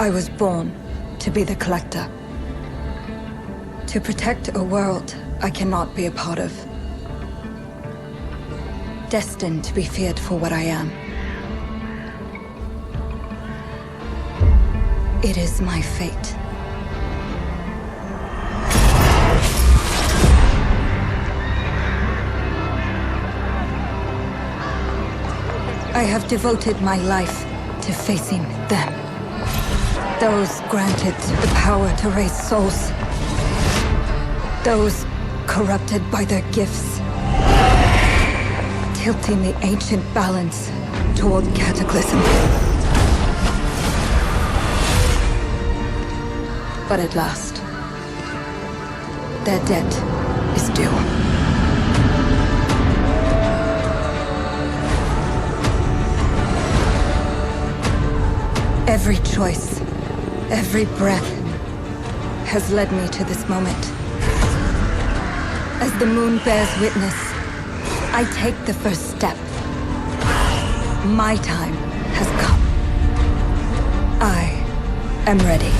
I was born to be the collector. To protect a world I cannot be a part of. Destined to be feared for what I am. It is my fate. I have devoted my life to facing them. Those granted the power to raise souls. Those corrupted by their gifts. Tilting the ancient balance toward cataclysm. But at last, their debt is due. Every choice, every breath has led me to this moment. As the moon bears witness, I take the first step. My time has come. I am ready.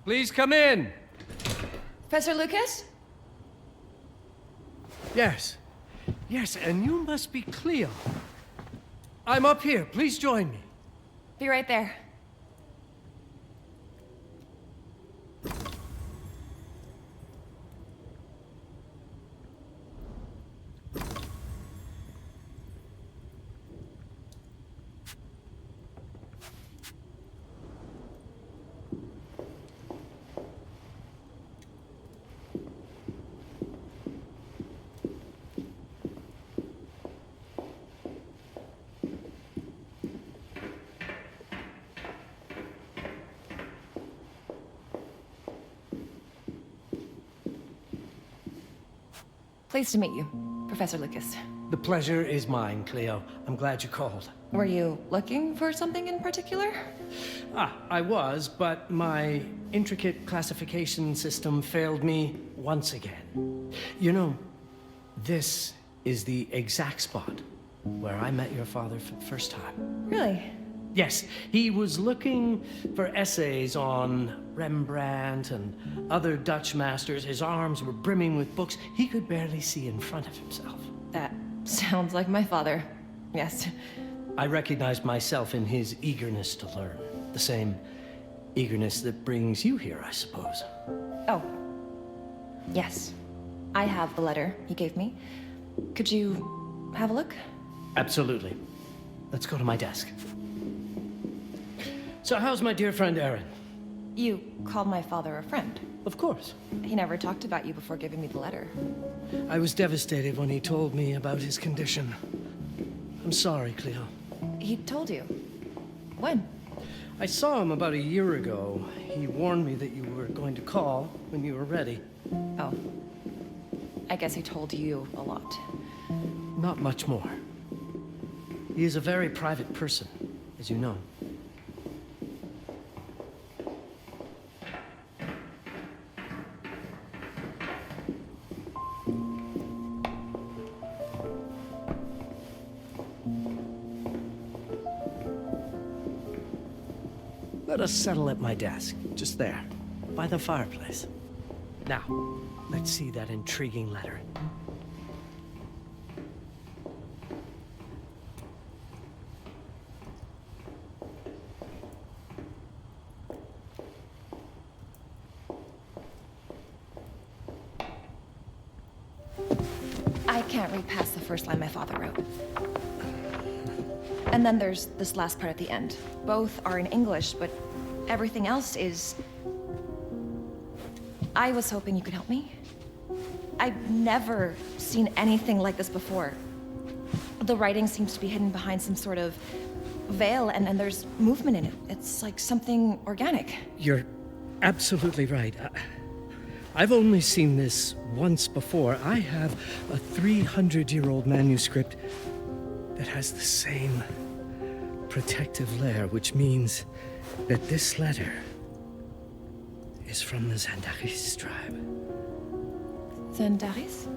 Please come in. Professor Lucas? Yes. Yes, and you must be Cleo. I'm up here. Please join me. Be right there. Pleased to meet you, Professor Lucas. The pleasure is mine, Cleo. I'm glad you called. Were you looking for something in particular? I was, but my intricate classification system failed me once again. You know, this is the exact spot where I met your father for the first time. Really? Yes, he was looking for essays on Rembrandt and other Dutch masters. His arms were brimming with books. He could barely see in front of himself. That sounds like my father. Yes. I recognized myself in his eagerness to learn. The same eagerness that brings you here, I suppose. Oh. Yes. I have the letter he gave me. Could you have a look? Absolutely. Let's go to my desk. So how's my dear friend Aaron? You called my father a friend. Of course. He never talked about you before giving me the letter. I was devastated when he told me about his condition. I'm sorry, Cleo. He told you? When? I saw him about a year ago. He warned me that you were going to call when you were ready. Oh. I guess he told you a lot. Not much more. He is a very private person, as you know. Let us settle at my desk, just there, by the fireplace. Now, let's see that intriguing letter. I can't read past the first line my father wrote. And then there's this last part at the end. Both are in English, but everything else is... I was hoping you could help me. I've never seen anything like this before. The writing seems to be hidden behind some sort of veil, and there's movement in it. It's like something organic. You're absolutely right. I've only seen this once before. I have a 300-year-old manuscript that has the same protective layer, which means that this letter is from the Zandaris tribe. Zandaris?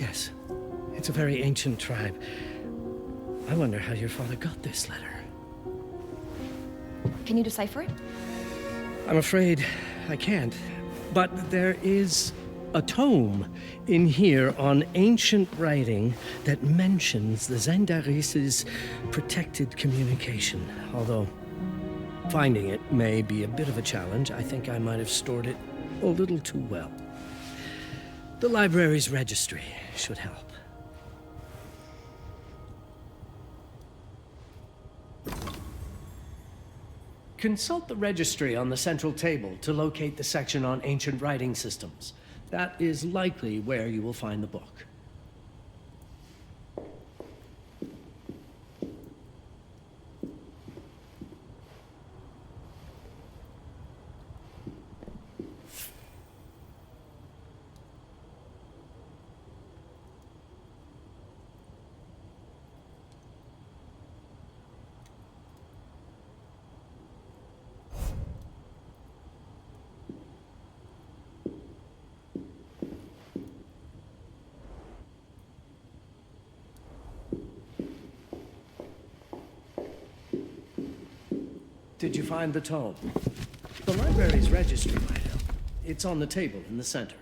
Yes, it's a very ancient tribe. I wonder how your father got this letter. Can you decipher it? I'm afraid I can't. But there is a tome in here on ancient writing that mentions the Zandaris' protected communication. Although finding it may be a bit of a challenge. I think I might have stored it a little too well. The library's registry should help. Consult the registry on the central table to locate the section on ancient writing systems. That is likely where you will find the book. Did you find the tome? The The library's registry might help. It's on the table in the center.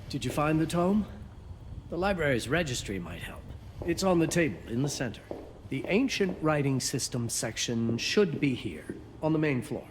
Did you find the tome? The library's registry might help. It's on the table in the center. The ancient writing system section should be here, on the main floor.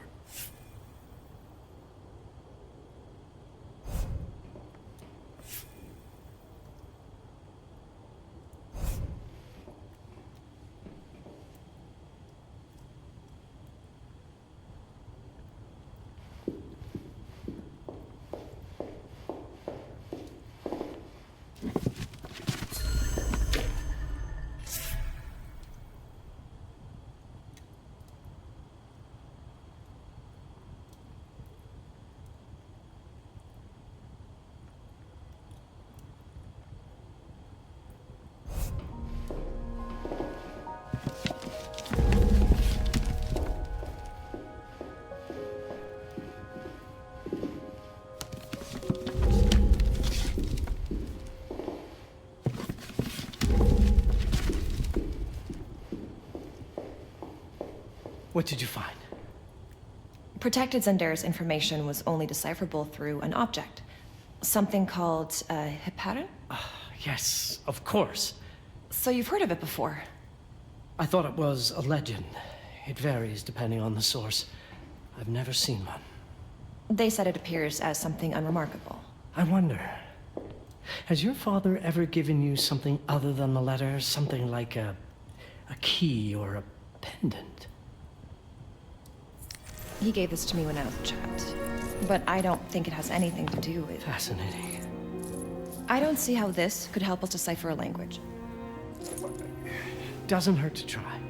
What did you find? Protected Zendare's information was only decipherable through an object. Something called a heparin? Yes, of course. So you've heard of it before? I thought it was a legend. It varies depending on the source. I've never seen one. They said it appears as something unremarkable. I wonder, has your father ever given you something other than the letter? Something like a key or a pendant? He gave this to me when I was a child. But I don't think it has anything to do with... Fascinating. I don't see how this could help us decipher a language. Doesn't hurt to try.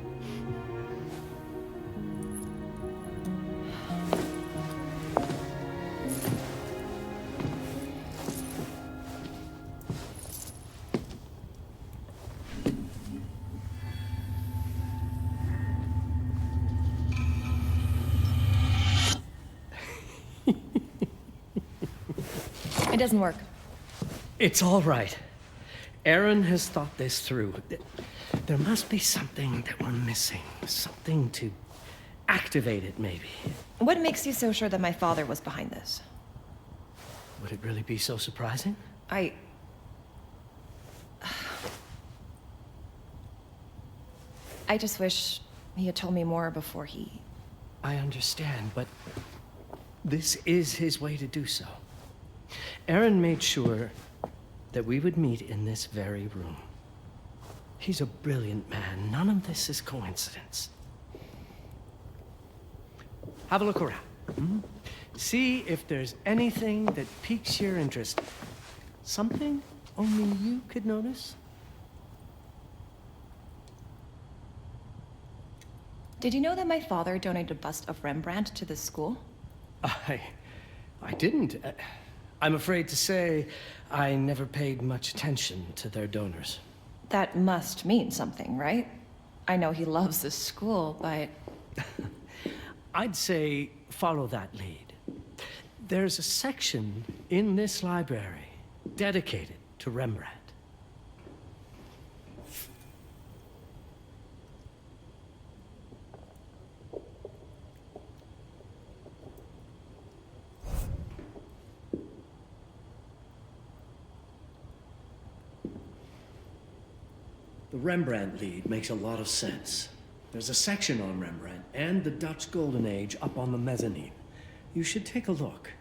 It doesn't work. It's all right. Aaron has thought this through. There must be something that we're missing. Something to activate it, maybe. What makes you so sure that my father was behind this? Would it really be so surprising? I just wish he had told me more before he... I understand, but this is his way to do so. Aaron made sure that we would meet in this very room. He's a brilliant man. None of this is coincidence. Have a look around. See if there's anything that piques your interest. Something only you could notice. Did you know that my father donated a bust of Rembrandt to this school? I didn't. I'm afraid to say I never paid much attention to their donors. That must mean something, right? I know he loves this school, but... I'd say follow that lead. There's a section in this library dedicated to Rembrandt. The Rembrandt lead makes a lot of sense. There's a section on Rembrandt and the Dutch Golden Age up on the mezzanine. You should take a look.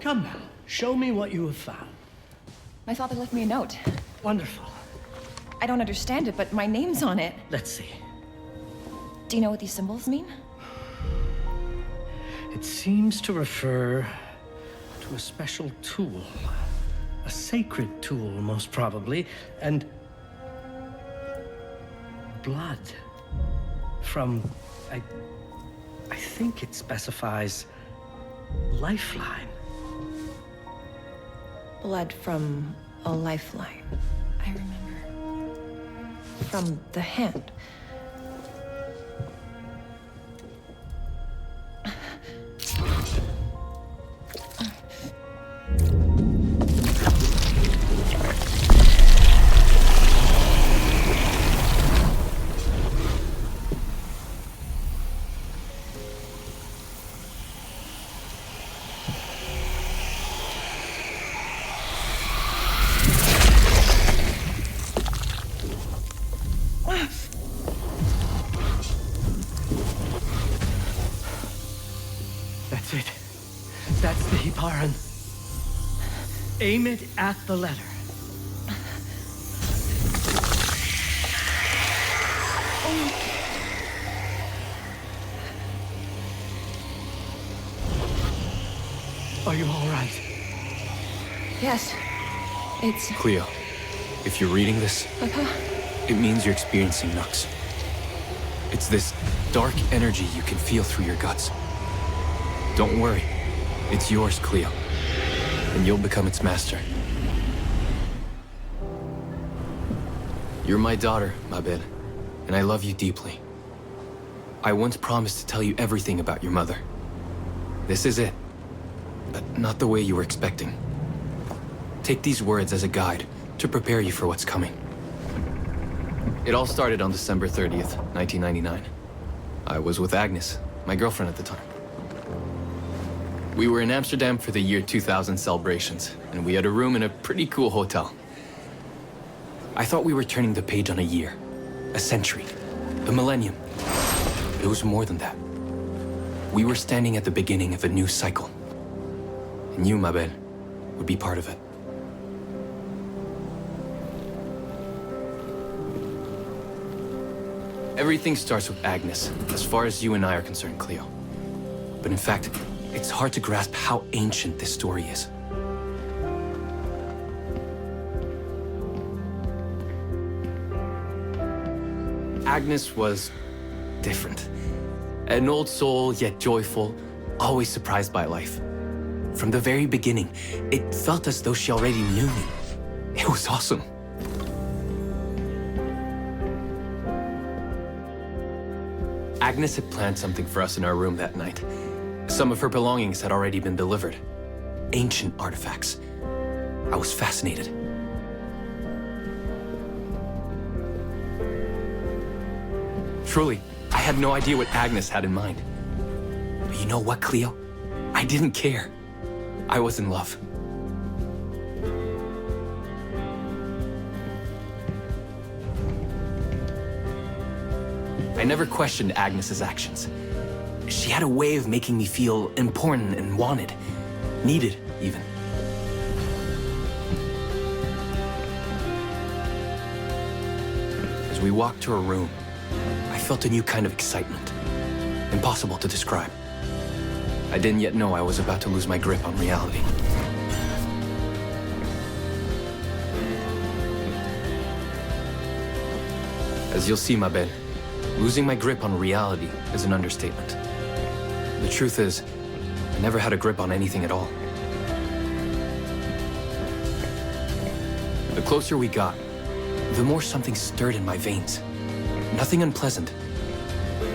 Come now, show me what you have found. My father left me a note. Wonderful. I don't understand it, but my name's on it. Let's see. Do you know what these symbols mean? It seems to refer to a special tool. A sacred tool, most probably, and blood from, I think it specifies lifeline. Blood from a lifeline. I remember. From the hand. That's it. That's the Hiparan. Aim it at the letter. Are you all right? Yes. It's... Cleo, if you're reading this, it means you're experiencing Nux. It's this dark energy you can feel through your guts. Don't worry. It's yours, Cleo. And you'll become its master. You're my daughter, Mabel, and I love you deeply. I once promised to tell you everything about your mother. This is it, but not the way you were expecting. Take these words as a guide to prepare you for what's coming. It all started on December 30th, 1999. I was with Agnes, my girlfriend at the time. We were in Amsterdam for the year 2000 celebrations, and we had a room in a pretty cool hotel. I thought we were turning the page on a year, a century, a millennium. It was more than that. We were standing at the beginning of a new cycle. And you, Mabel, would be part of it. Everything starts with Agnes, as far as you and I are concerned, Cleo. But in fact, it's hard to grasp how ancient this story is. Agnes was different. An old soul, yet joyful, always surprised by life. From the very beginning, it felt as though she already knew me. It was awesome. Agnes had planned something for us in our room that night. Some of her belongings had already been delivered. Ancient artifacts. I was fascinated. Truly, I had no idea what Agnes had in mind. But you know what, Cleo? I didn't care. I was in love. I never questioned Agnes's actions. She had a way of making me feel important and wanted. Needed, even. As we walked to her room, I felt a new kind of excitement. Impossible to describe. I didn't yet know I was about to lose my grip on reality. As you'll see, Mabel, losing my grip on reality is an understatement. The truth is, I never had a grip on anything at all. The closer we got, the more something stirred in my veins. Nothing unpleasant.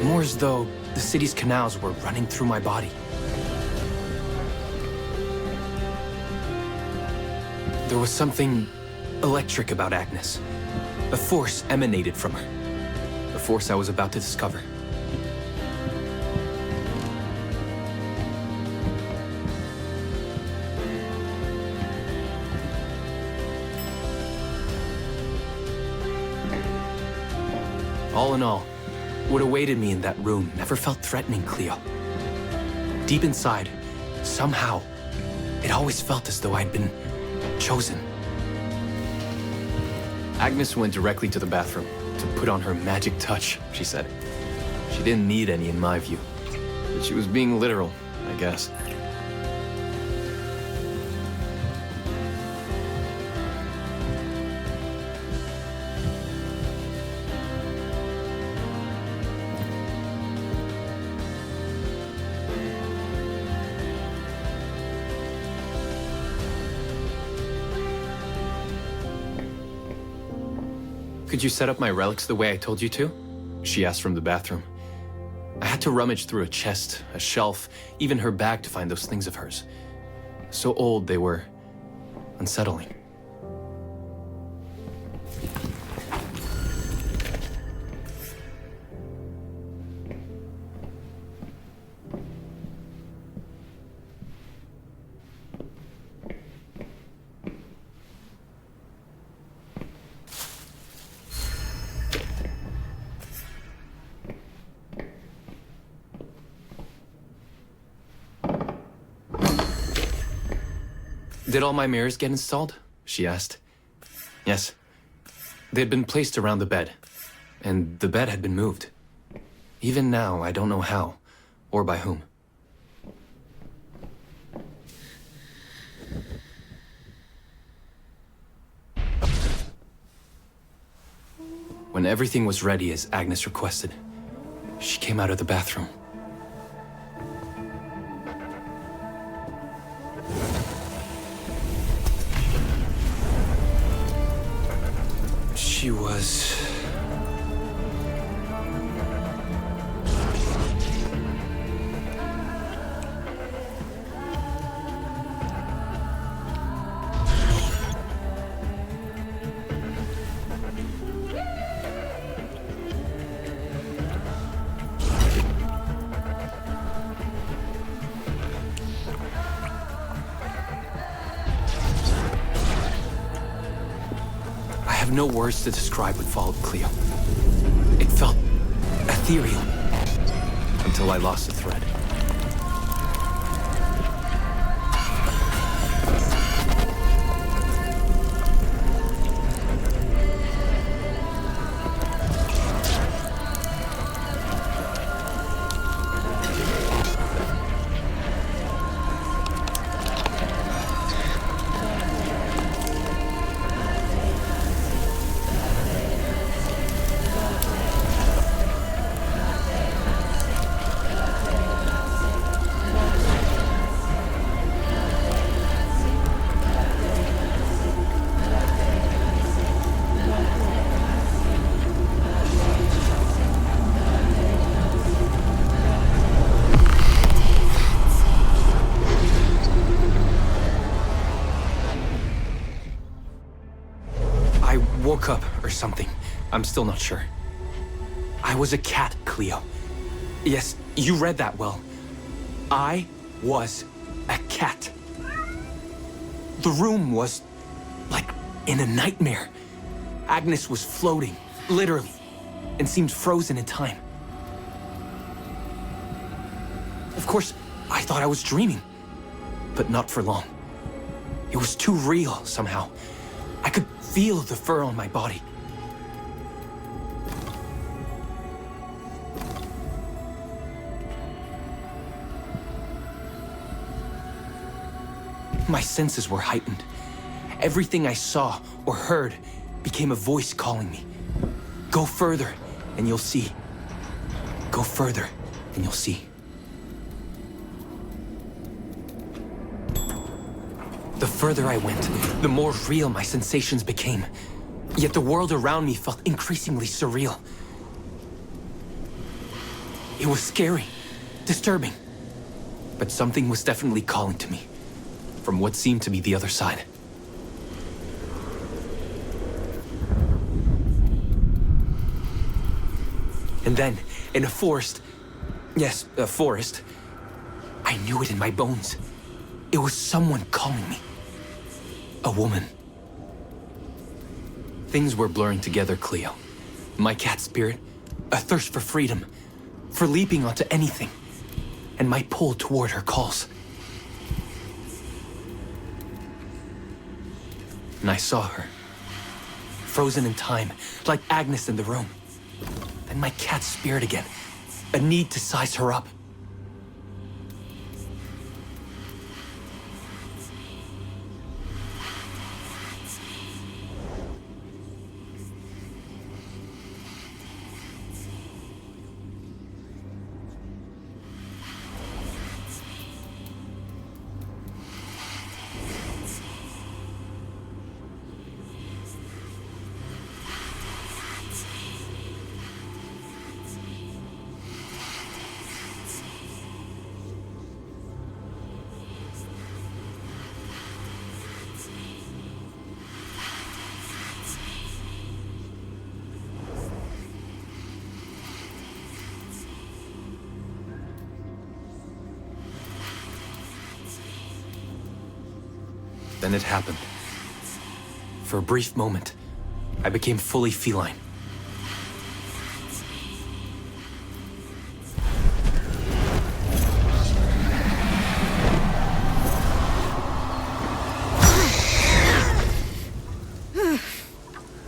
More as though the city's canals were running through my body. There was something electric about Agnes. A force emanated from her. A force I was about to discover. All in all, what awaited me in that room never felt threatening, Cleo. Deep inside, somehow, It always felt as though I'd been chosen. Agnes went directly to the bathroom to put on her magic touch, she said. She didn't need any in my view, but she was being literal, I guess. Could you set up my relics the way I told you to? She asked from the bathroom. I had to rummage through a chest, a shelf, even her bag to find those things of hers. So old they were unsettling. Did all my mirrors get installed? She asked. Yes. They had been placed around the bed, and the bed had been moved. Even now, I don't know how, or by whom. When everything was ready as Agnes requested, she came out of the bathroom. She was... no words to describe what followed, Cleo. It felt ethereal until I lost the thread. Woke up or something. I'm still not sure. I was a cat, Cleo. Yes, you read that well. I was a cat. The room was like in a nightmare. Agnes was floating, literally, and seemed frozen in time. Of course, I thought I was dreaming, but not for long. It was too real somehow. I could feel the fur on my body. My senses were heightened. Everything I saw or heard became a voice calling me. Go further, and you'll see. Go further, and you'll see. The further I went, the more real my sensations became. Yet the world around me felt increasingly surreal. It was scary, disturbing, but something was definitely calling to me from what seemed to be the other side. And then, in a forest, yes, a forest, I knew it in my bones. It was someone calling me. A woman. Things were blurring together, Cleo. My cat spirit, a thirst for freedom, for leaping onto anything, and my pull toward her calls. and I saw her. Frozen in time, like Agnes in the room. Then my cat's spirit again. A need to size her up. Then it happened. For a brief moment, I became fully feline.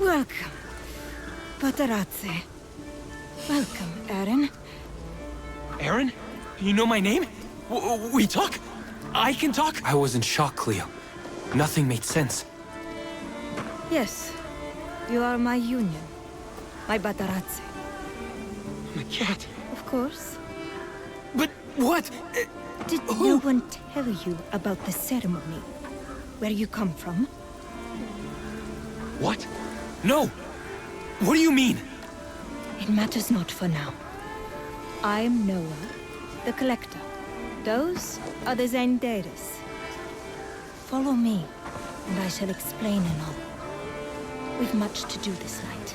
Welcome, Patarazzi. Welcome, Aaron. Aaron? You know my name? We talk? I can talk? I was in shock, Cleo. Nothing made sense. Yes, you are my union. My Patarazzi. My cat. Of course. But what? Did no one tell you about the ceremony? Where you come from? What? No! What do you mean? It matters not for now. I am Noah, the Collector. Those are the Zendaris. Follow me, and I shall explain in all. We've much to do this night.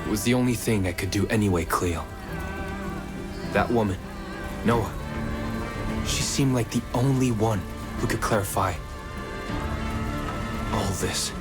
It was the only thing I could do anyway, Cleo. That woman, Noah, she seemed like the only one who could clarify all this.